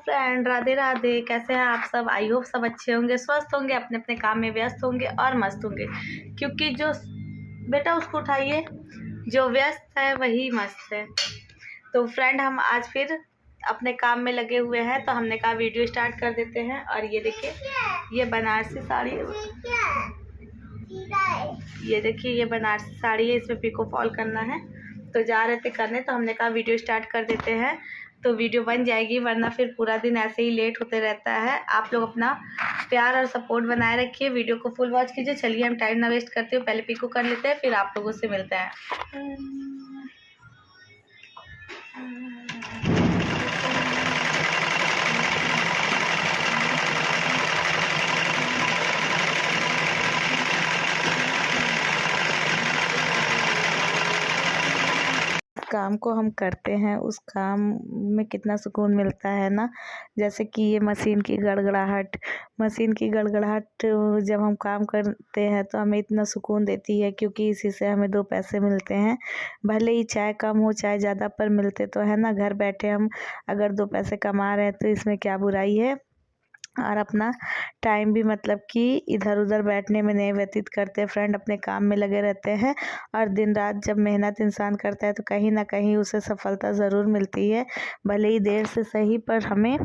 Friend, Radhe Radhe. कैसे हैं आप सब? आई होप सब अच्छे होंगे, स्वस्थ होंगे, अपने अपने काम में व्यस्त होंगे और मस्त होंगे। क्योंकि जो बेटा उसको उठाइए, जो व्यस्त है वही मस्त है। तो फ्रेंड, हम आज फिर अपने काम में लगे हुए हैं, तो हमने कहा वीडियो स्टार्ट कर देते हैं। और ये देखिए, ये बनारसी साड़ी, ये देखिए ये बनारसी साड़ी है, इसमें पिको फॉल करना है। तो जा रहे थे करने, तो हमने कहा वीडियो स्टार्ट कर देते हैं, तो वीडियो बन जाएगी, वरना फिर पूरा दिन ऐसे ही लेट होते रहता है। आप लोग अपना प्यार और सपोर्ट बनाए रखिए, वीडियो को फुल वॉच कीजिए। चलिए हम टाइम ना वेस्ट करते हुए पहले पिको कर लेते हैं, फिर आप लोगों से मिलते हैं। काम को हम करते हैं, उस काम में कितना सुकून मिलता है ना। जैसे कि ये मशीन की गड़गड़ाहट जब हम काम करते हैं तो हमें इतना सुकून देती है, क्योंकि इसी से हमें 2 पैसे मिलते हैं। भले ही चाहे कम हो चाहे ज़्यादा, पर मिलते तो है ना। घर बैठे हम अगर 2 पैसे कमा रहे हैं तो इसमें क्या बुराई है। और अपना टाइम भी मतलब कि इधर उधर बैठने में नहीं व्यतीत करते फ्रेंड, अपने काम में लगे रहते हैं। और दिन रात जब मेहनत इंसान करता है तो कहीं ना कहीं उसे सफलता ज़रूर मिलती है, भले ही देर से सही, पर हमें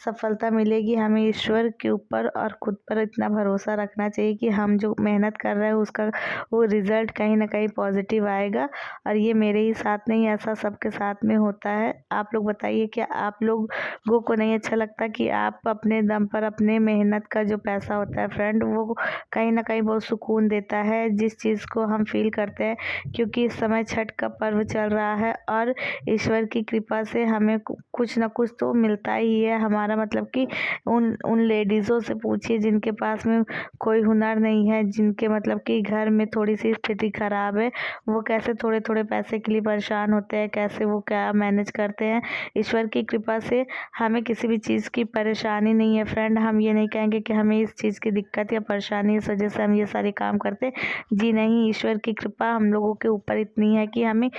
सफलता मिलेगी। हमें ईश्वर के ऊपर और खुद पर इतना भरोसा रखना चाहिए कि हम जो मेहनत कर रहे हैं उसका वो रिज़ल्ट कहीं ना कहीं पॉजिटिव आएगा। और ये मेरे ही साथ नहीं, ऐसा सबके साथ में होता है। आप लोग बताइए, क्या आप लोगों को नहीं अच्छा लगता कि आप अपने दम पर अपने मेहनत का जो पैसा होता है फ्रेंड, वो कहीं ना कहीं बहुत सुकून देता है, जिस चीज़ को हम फील करते हैं। क्योंकि इस समय छठ का पर्व चल रहा है और ईश्वर की कृपा से हमें कुछ ना कुछ तो मिलता ही है। हमारा मतलब कि उन लेडीज़ों से पूछिए जिनके पास में कोई हुनर नहीं है, जिनके मतलब कि घर में थोड़ी सी स्थिति खराब है, वो कैसे थोड़े थोड़े पैसे के लिए परेशान होते हैं, कैसे वो क्या मैनेज करते हैं। ईश्वर की कृपा से हमें किसी भी चीज़ की परेशानी नहीं है फ्रेंड। हम ये नहीं कहेंगे कि हमें इस चीज़ की दिक्कत या परेशानी इस वजह से हम ये सारे काम करते, जी नहीं। ईश्वर की कृपा हम लोगों के ऊपर इतनी है कि हमें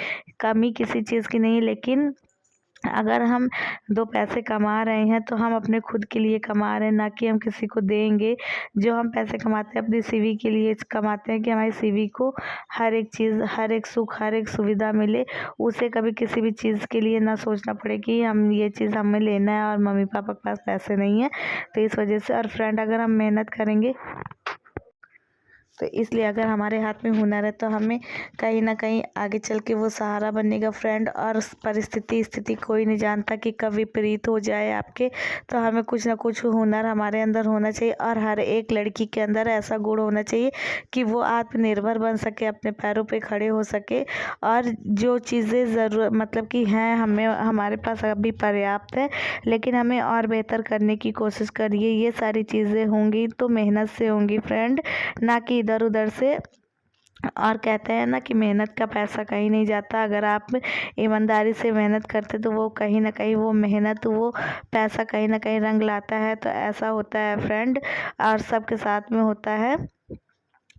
कमी किसी चीज़ की नहीं। लेकिन अगर हम 2 पैसे कमा रहे हैं तो हम अपने खुद के लिए कमा रहे हैं, ना कि हम किसी को देंगे। जो हम पैसे कमाते हैं अपनी सीवी के लिए कमाते हैं, कि हमारी सीवी को हर एक चीज़, हर एक सुख, हर एक सुविधा मिले। उसे कभी किसी भी चीज़ के लिए ना सोचना पड़े कि हम ये चीज़ हमें लेना है और मम्मी पापा के पास पैसे नहीं है। तो इस वजह से, और फ्रेंड, अगर हम मेहनत करेंगे तो इसलिए अगर हमारे हाथ में हुनर है तो हमें कहीं ना कहीं आगे चल के वो सहारा बनेगा फ्रेंड। और स्थिति कोई नहीं जानता कि कब विपरीत हो जाए आपके। तो हमें कुछ ना कुछ हुनर हमारे अंदर होना चाहिए, और हर एक लड़की के अंदर ऐसा गुण होना चाहिए कि वो आत्मनिर्भर बन सके, अपने पैरों पे खड़े हो सके। और जो चीज़ें ज़रूर मतलब कि हैं, हमें हमारे पास अभी पर्याप्त है, लेकिन हमें और बेहतर करने की कोशिश करिए। ये सारी चीज़ें होंगी तो मेहनत से होंगी फ्रेंड, ना कि इधर उधर से। और कहते हैं ना कि मेहनत का पैसा कहीं नहीं जाता। अगर आप ईमानदारी से मेहनत करते तो वो कहीं ना कहीं वो मेहनत, वो पैसा कहीं ना कहीं रंग लाता है। तो ऐसा होता है फ्रेंड, और सबके साथ में होता है।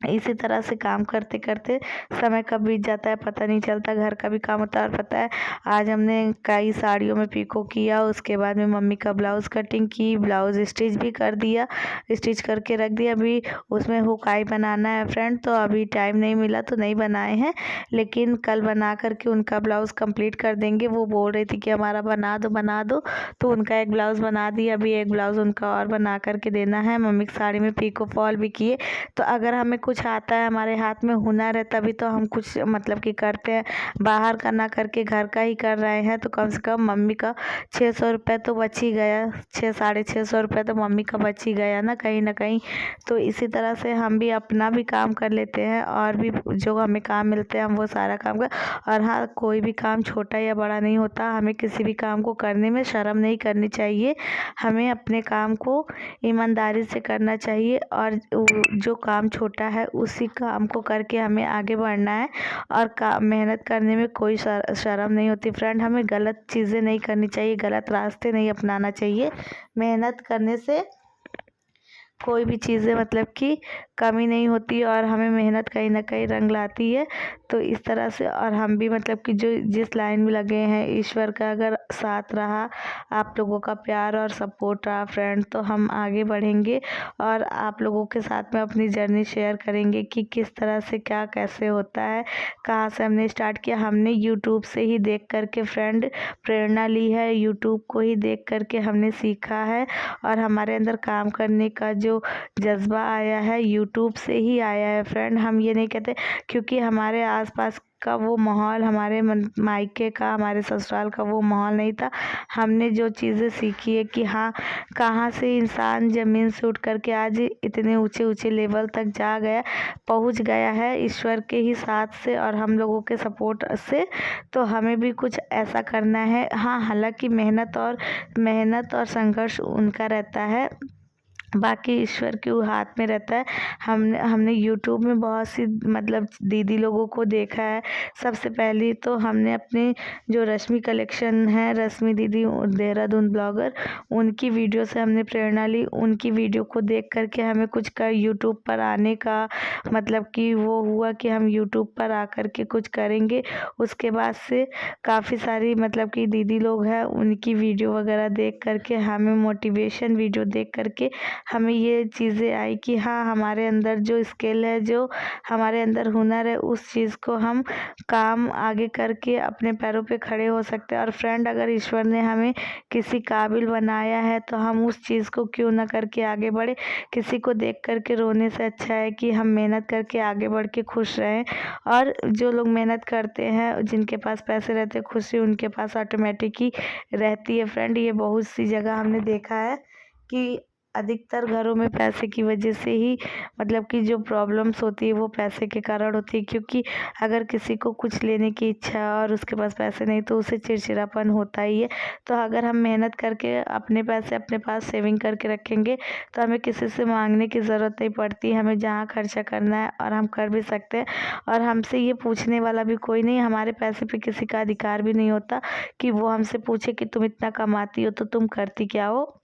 इसी तरह से काम करते करते समय कब बीत जाता है पता नहीं चलता। घर का भी काम होता है, और पता है आज हमने कई साड़ियों में पिको किया, उसके बाद में मम्मी का ब्लाउज़ कटिंग की, ब्लाउज़ स्टिच भी कर दिया, स्टिच करके रख दिया। अभी उसमें हुकाई बनाना है फ्रेंड, तो अभी टाइम नहीं मिला तो नहीं बनाए हैं, लेकिन कल बना करके उनका ब्लाउज़ कंप्लीट कर देंगे। वो बोल रही थी कि हमारा बना दो, तो उनका एक ब्लाउज़ बना दिया। अभी एक ब्लाउज़ उनका और बना करके देना है। मम्मी की साड़ी में पिको फॉल भी किए। तो अगर हमें कुछ आता है, हमारे हाथ में हुनर है, तभी तो हम कुछ मतलब कि करते हैं। बाहर का ना करके घर का ही कर रहे हैं, तो कम से कम मम्मी का 600 रुपये तो बच ही गया। 600-650 रुपये तो मम्मी का बच ही गया ना कहीं ना कहीं। तो इसी तरह से हम भी अपना भी काम कर लेते हैं, और भी जो हमें काम मिलते हैं हम वो सारा काम कर। और हाँ, कोई भी काम छोटा या बड़ा नहीं होता। हमें किसी भी काम को करने में शर्म नहीं करनी चाहिए। हमें अपने काम को ईमानदारी से करना चाहिए, और जो काम छोटा है उसी काम को करके हमें आगे बढ़ना है। और मेहनत करने में कोई शर्म नहीं होती फ्रेंड। हमें गलत चीज़ें नहीं करनी चाहिए, गलत रास्ते नहीं अपनाना चाहिए। मेहनत करने से कोई भी चीज़ें मतलब कि कमी नहीं होती और हमें मेहनत कहीं ना कहीं रंग लाती है। तो इस तरह से और हम भी मतलब कि जो जिस लाइन में लगे हैं, ईश्वर का अगर साथ रहा, आप लोगों का प्यार और सपोर्ट रहा फ्रेंड, तो हम आगे बढ़ेंगे और आप लोगों के साथ में अपनी जर्नी शेयर करेंगे कि किस तरह से क्या कैसे होता है, कहाँ से हमने स्टार्ट किया। हमने यूट्यूब से ही देख करके फ्रेंड प्रेरणा ली है, यूट्यूब को ही देख करके हमने सीखा है और हमारे अंदर काम करने का जो जज्बा आया है यूट्यूब से ही आया है फ्रेंड। हम ये नहीं कहते, क्योंकि हमारे आसपास का वो माहौल, हमारे मायके का, हमारे ससुराल का वो माहौल नहीं था। हमने जो चीज़ें सीखी है कि हाँ, कहाँ से इंसान ज़मीन से उठ करके आज इतने ऊंचे ऊंचे लेवल तक पहुँच गया है ईश्वर के ही साथ से और हम लोगों के सपोर्ट से। तो हमें भी कुछ ऐसा करना है। हाँ, हालांकि मेहनत और संघर्ष उनका रहता है, बाकी ईश्वर के हाथ में रहता है। हमने यूट्यूब में बहुत सी मतलब दीदी लोगों को देखा है। सबसे पहले तो हमने अपने जो रश्मि कलेक्शन है, रश्मि दीदी देहरादून ब्लॉगर, उनकी वीडियो से हमने प्रेरणा ली। उनकी वीडियो को देख करके हमें कुछ का यूट्यूब पर आने का मतलब कि वो हुआ कि हम यूट्यूब पर आकर के कुछ करेंगे। उसके बाद से काफ़ी सारी मतलब कि दीदी लोग हैं, उनकी वीडियो वगैरह देख करके हमें मोटिवेशन वीडियो देख करके हमें ये चीज़ें आई कि हाँ, हमारे अंदर जो स्किल है, जो हमारे अंदर हुनर है, उस चीज़ को हम काम आगे करके अपने पैरों पे खड़े हो सकते हैं। और फ्रेंड, अगर ईश्वर ने हमें किसी काबिल बनाया है तो हम उस चीज़ को क्यों ना करके आगे बढ़े। किसी को देख करके रोने से अच्छा है कि हम मेहनत करके आगे बढ़ के खुश रहें। और जो लोग मेहनत करते हैं, जिनके पास पैसे रहते हैं, खुशी उनके पास ऑटोमेटिक ही रहती है फ्रेंड। ये बहुत सी जगह हमने देखा है कि अधिकतर घरों में पैसे की वजह से ही मतलब कि जो प्रॉब्लम्स होती है वो पैसे के कारण होती है। क्योंकि अगर किसी को कुछ लेने की इच्छा है और उसके पास पैसे नहीं, तो उसे चिड़चिड़ापन होता ही है। तो अगर हम मेहनत करके अपने पैसे अपने पास सेविंग करके रखेंगे तो हमें किसी से मांगने की ज़रूरत नहीं पड़ती। हमें जहाँ खर्चा करना है और हम कर भी सकते हैं और हमसे ये पूछने वाला भी कोई नहीं। हमारे पैसे पे किसी का अधिकार भी नहीं होता कि वो हमसे पूछे कि तुम इतना कमाती हो तो तुम करती क्या हो।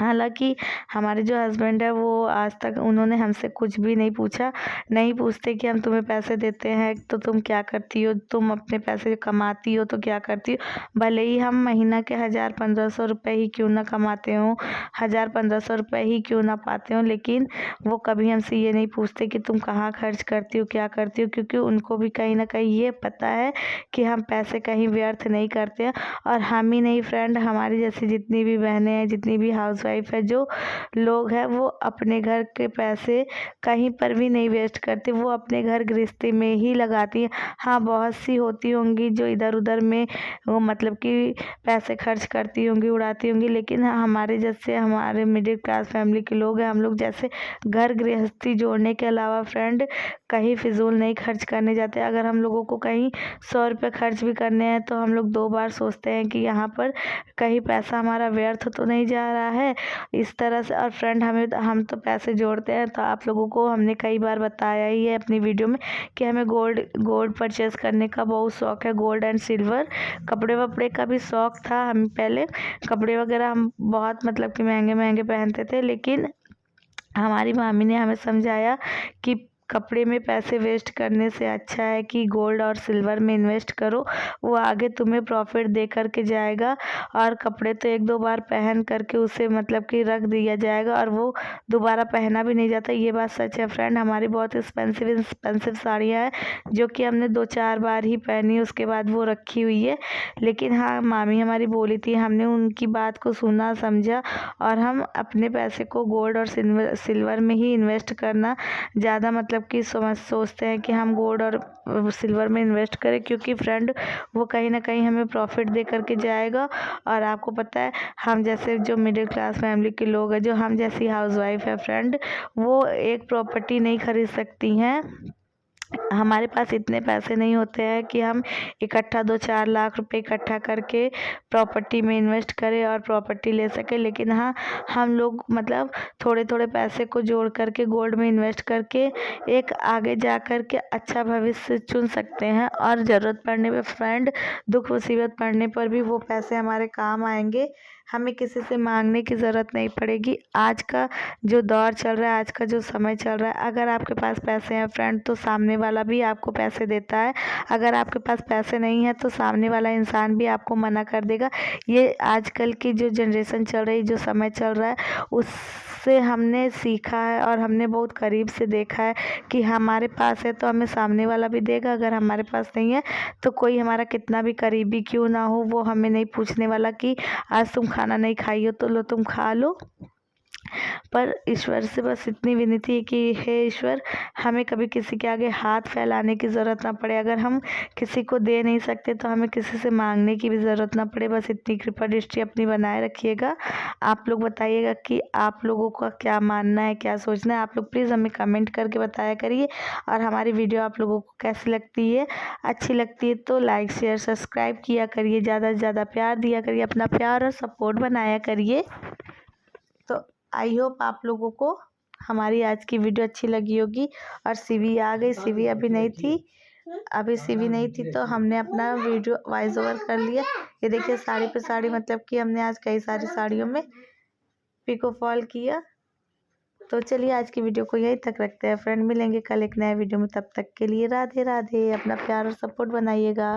हालांकि हमारे जो हस्बैंड है, वो आज तक उन्होंने हमसे कुछ भी नहीं पूछा, नहीं पूछते कि हम तुम्हें पैसे देते हैं तो तुम क्या करती हो, तुम अपने पैसे कमाती हो तो क्या करती हो। भले ही हम महीना के 1000-1500 रुपये ही क्यों ना कमाते हों, 1000-1500 रुपये ही क्यों ना पाते हों, लेकिन वो कभी हमसे ये नहीं पूछते कि तुम कहाँ खर्च करती हो, क्या करती हो। क्योंकि उनको भी कहीं ना कहीं ये पता है कि हम पैसे कहीं व्यर्थ नहीं करते हैं। और हम ही नहीं फ्रेंड, हमारी जैसी जितनी भी बहनें हैं, जितनी भी हाउस वाइफ है, जो लोग हैं, वो अपने घर के पैसे कहीं पर भी नहीं वेस्ट करते, वो अपने घर गृहस्थी में ही लगाती है। हाँ, बहुत सी होती होंगी जो इधर उधर में वो मतलब कि पैसे खर्च करती होंगी, उड़ाती होंगी, लेकिन हमारे जैसे हमारे मिडिल क्लास फैमिली के लोग हैं, हम लोग जैसे घर गृहस्थी जोड़ने के अलावा फ्रेंड कहीं फिजूल नहीं खर्च करने जाते। अगर हम लोगों को कहीं 100 रुपये खर्च भी करने हैं तो हम लोग 2 बार सोचते हैं कि यहाँ पर कहीं पैसा हमारा व्यर्थ तो नहीं जा रहा है, इस तरह से। और फ्रेंड, हम तो पैसे जोड़ते हैं, तो आप लोगों को हमने कई बार बताया ही है अपनी वीडियो में कि हमें गोल्ड परचेस करने का बहुत शौक़ है, गोल्ड एंड सिल्वर। कपड़े वपड़े का भी शौक़ था। हम पहले कपड़े वगैरह हम बहुत मतलब कि महंगे महंगे पहनते थे, लेकिन हमारी मामी ने हमें समझाया कि कपड़े में पैसे वेस्ट करने से अच्छा है कि गोल्ड और सिल्वर में इन्वेस्ट करो, वो आगे तुम्हें प्रॉफिट दे करके जाएगा। और कपड़े तो 1-2 बार पहन करके उसे मतलब कि रख दिया जाएगा और वो दोबारा पहना भी नहीं जाता। ये बात सच है फ्रेंड। हमारी बहुत एक्सपेंसिव साड़ियाँ हैं जो कि हमने 2-4 बार ही पहनी, उसके बाद वो रखी हुई है। लेकिन हाँ, मामी हमारी बोली थी, हमने उनकी बात को सुना समझा और हम अपने पैसे को गोल्ड और सिल्वर में ही इन्वेस्ट करना ज़्यादा मतलब कि सोचते हैं कि हम गोल्ड और सिल्वर में इन्वेस्ट करें, क्योंकि फ्रेंड वो कहीं ना कहीं हमें प्रॉफिट दे करके जाएगा। और आपको पता है, हम जैसे जो मिडिल क्लास फैमिली के लोग हैं, जो हम जैसी हाउसवाइफ है फ्रेंड, वो एक प्रॉपर्टी नहीं खरीद सकती हैं। हमारे पास इतने पैसे नहीं होते हैं कि हम इकट्ठा 2-4 लाख रुपए इकट्ठा करके प्रॉपर्टी में इन्वेस्ट करें और प्रॉपर्टी ले सकें। लेकिन हाँ, हम लोग मतलब थोड़े थोड़े पैसे को जोड़ करके गोल्ड में इन्वेस्ट करके एक आगे जा कर के अच्छा भविष्य चुन सकते हैं। और ज़रूरत पड़ने पे फ्रेंड, दुख मुसीबत पड़ने पर भी वो पैसे हमारे काम आएंगे। हमें किसी से मांगने की ज़रूरत नहीं पड़ेगी। आज का जो दौर चल रहा है, आज का जो समय चल रहा है, अगर आपके पास पैसे हैं फ्रेंड तो सामने वाला भी आपको पैसे देता है। अगर आपके पास पैसे नहीं है तो सामने वाला इंसान भी आपको मना कर देगा। ये आजकल की जो जनरेशन चल रही, जो समय चल रहा है, उससे हमने सीखा है और हमने बहुत करीब से देखा है कि हमारे पास है तो हमें सामने वाला भी देगा, अगर हमारे पास नहीं है तो कोई हमारा कितना भी करीबी क्यों ना हो, वो हमें नहीं पूछने वाला कि आज तुम खाना नहीं खाई हो तो लो तुम खा लो। पर ईश्वर से बस इतनी विनती है कि हे ईश्वर, हमें कभी किसी के आगे हाथ फैलाने की ज़रूरत ना पड़े। अगर हम किसी को दे नहीं सकते तो हमें किसी से मांगने की भी ज़रूरत ना पड़े। बस इतनी कृपा दृष्टि अपनी बनाए रखिएगा। आप लोग बताइएगा कि आप लोगों का क्या मानना है, क्या सोचना है। आप लोग प्लीज़ हमें कमेंट करके बताया करिए। और हमारी वीडियो आप लोगों को कैसी लगती है, अच्छी लगती है तो लाइक शेयर सब्सक्राइब किया करिए, ज़्यादा से ज़्यादा प्यार दिया करिए, अपना प्यार और सपोर्ट बनाया करिए। तो आई होप आप लोगों को हमारी आज की वीडियो अच्छी लगी होगी। और सीवी आ गई, सीवी अभी नहीं थी, अभी सीवी नहीं थी तो हमने अपना वीडियो वॉइस ओवर कर लिया। ये देखिए साड़ी पे साड़ी, मतलब कि हमने आज कई सारी साड़ियों में पिको फॉल किया। तो चलिए आज की वीडियो को यहीं तक रखते हैं फ्रेंड, मिलेंगे कल एक नए वीडियो में। तब तक के लिए राधे राधे, अपना प्यार और सपोर्ट बनाइएगा।